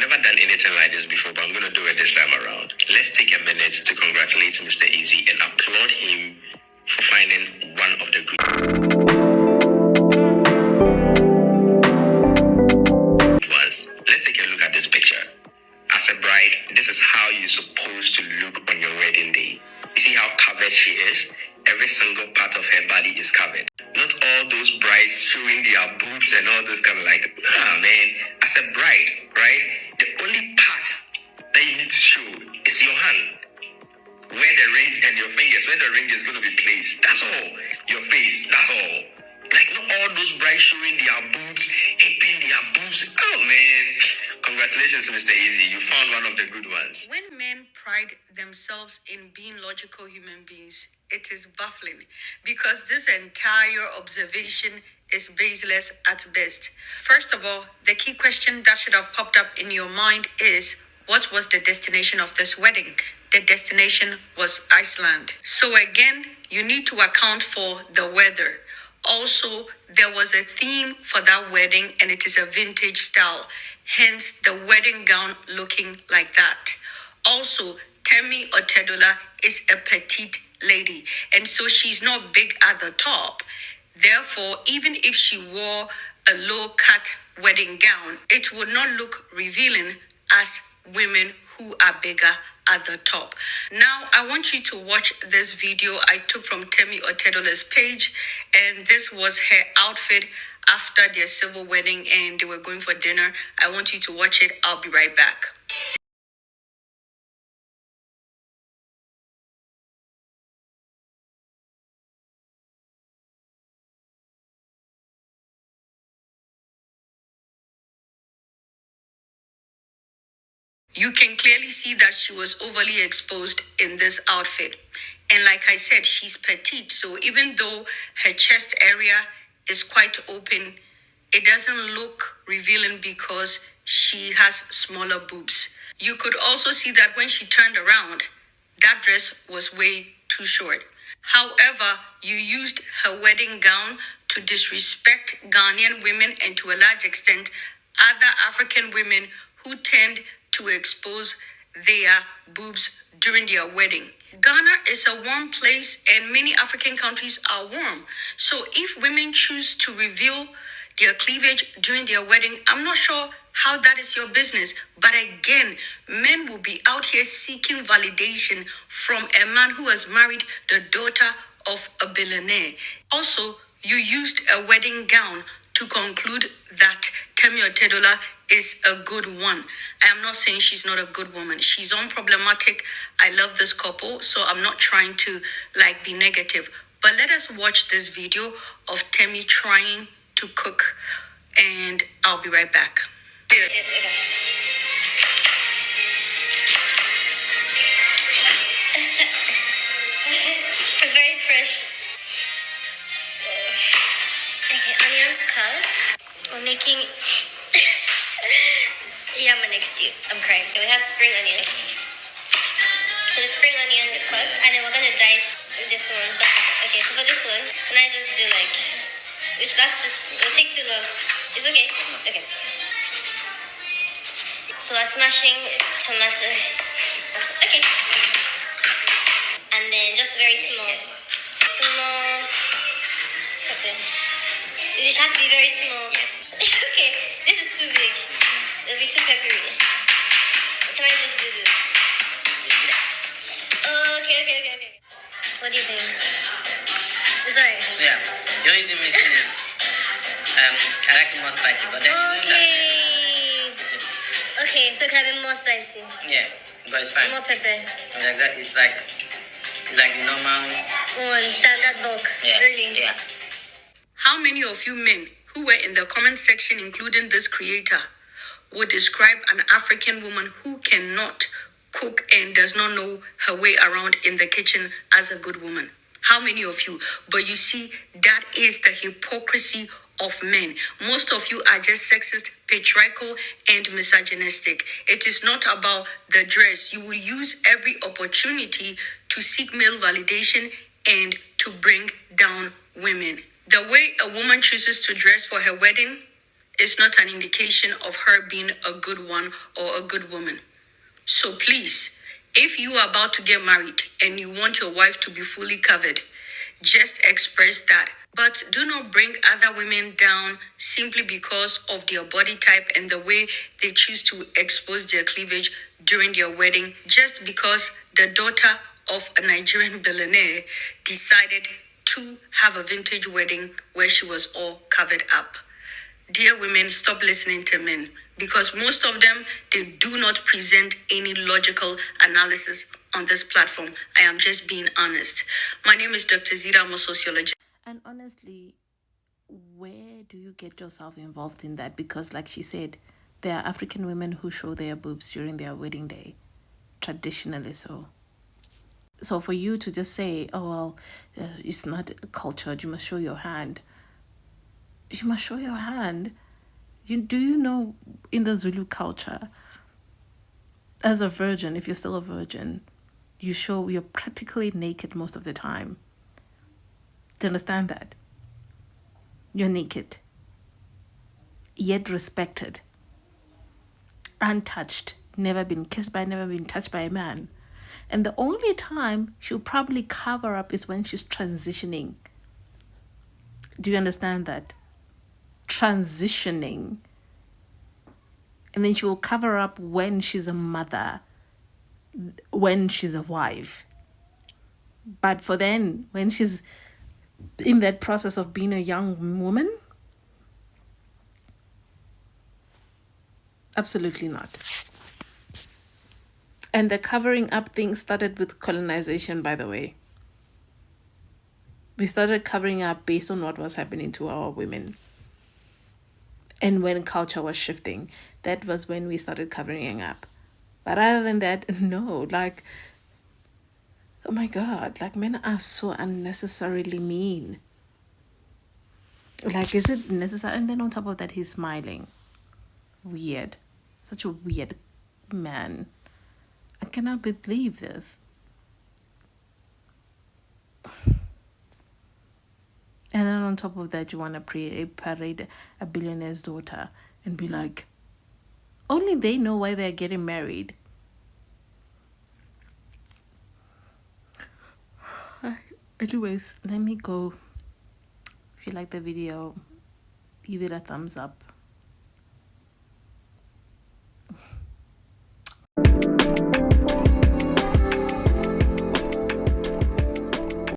never done anything like this before, but I'm going to do it this time around. Let's take a minute to congratulate Mr. Easy and applaud him for finding one of the good ones. Let's take a look at this picture. As a bride, this is how you're supposed to look on your wedding day. You see how covered she is? Every single part of her body is covered. Not all those brides showing their boobs and all this kind of like, man, as a bride, right? The only part that you need to show is your hand. Where the ring and your fingers, where the ring is going to be placed. That's all. Your face, that's all. Like not all those brides showing their boobs, hipping their boobs. Oh man. Congratulations, Mr. Easy. You found one of the good ones. When men pride themselves in being logical human beings, it is baffling because this entire observation is baseless at best. First of all, the key question that should have popped up in your mind is, what was the destination of this wedding? The destination was Iceland. So again, you need to account for the weather. Also, there was a theme for that wedding and it is a vintage style. Hence, the wedding gown looking like that. Also, Temi Otedola is a petite lady and so she's not big at the top. Therefore, even if she wore a low-cut wedding gown, it would not look revealing as women who are bigger at the top. Now, I want you to watch this video I took from Temi Otedola's page, and this was her outfit after their civil wedding and they were going for dinner. I want you to watch it. I'll be right back. You can clearly see that she was overly exposed in this outfit. And like I said, she's petite. So even though her chest area is quite open, it doesn't look revealing because she has smaller boobs. You could also see that when she turned around, that dress was way too short. However, you used her wedding gown to disrespect Ghanaian women and to a large extent, other African women who tend to expose their boobs during their wedding. Ghana is a warm place and many African countries are warm. So if women choose to reveal their cleavage during their wedding, I'm not sure how that is your business. But again, men will be out here seeking validation from a man who has married the daughter of a billionaire. Also, you used a wedding gown to conclude that Temi Otedola is a good one. I am not saying she's not a good woman. She's unproblematic. I love this couple, so I'm not trying to be negative. But let us watch this video of Temi trying to cook, and I'll be right back. Yes, it's very fresh. Okay, onions cut. We're making yama next to you. I'm crying. Okay, we have spring onion. So the spring onion is cut, and then we're gonna dice this one. Okay, so for this one, can I just do it'll take too long. It's okay? Okay. So we're smashing tomato. Okay. And then just very small pepper. It has to be very small. Okay, this is too big. It'll be too peppery. Can I just do this? Oh, okay. What do you think? It's alright. Yeah. The only thing missing is I like it more spicy, but then Okay, so can I be more spicy? Yeah, but it's fine. More pepper. It's like normal. Standard bulk. Yeah. Really? Yeah. How many of you men who were in the comment section, including this creator, would describe an African woman who cannot cook and does not know her way around in the kitchen as a good woman? How many of you? But you see, that is the hypocrisy of men. Most of you are just sexist, patriarchal, and misogynistic. It is not about the dress. You will use every opportunity to seek male validation and to bring down women. The way a woman chooses to dress for her wedding is not an indication of her being a good one or a good woman. So please, if you are about to get married and you want your wife to be fully covered, just express that. But do not bring other women down simply because of their body type and the way they choose to expose their cleavage during their wedding, just because the daughter of a Nigerian billionaire decided to have a vintage wedding where she was all covered up. Dear women, stop listening to men, because most of them, they do not present any logical analysis on this platform. I am just being honest. My name is Dr. Zira. I'm a sociologist. And honestly, where do you get yourself involved in that? Because like she said, there are African women who show their boobs during their wedding day, traditionally so. So for you to just say, oh, well, it's not cultured, you must show your hand. You must show your hand. Do you know in the Zulu culture, as a virgin, if you're still a virgin, you're practically naked most of the time. Do you understand that? You're naked, yet respected, untouched, never been kissed by, never been touched by a man. And the only time she'll probably cover up is when she's transitioning. Do you understand that? Transitioning. And then she will cover up when she's a mother, when she's a wife. But for then, when she's in that process of being a young woman, absolutely not. And the covering up thing started with colonization, by the way. We started covering up based on what was happening to our women. And when culture was shifting, that was when we started covering up. But other than that, no, like, oh my God, like men are so unnecessarily mean. Like, is it necessary? And then on top of that, he's smiling. Weird. Such a weird man. I cannot believe this. And then on top of that, you want to parade a billionaire's daughter and be like, only they know why they're getting married. Anyways, let me go. If you like the video, give it a thumbs up.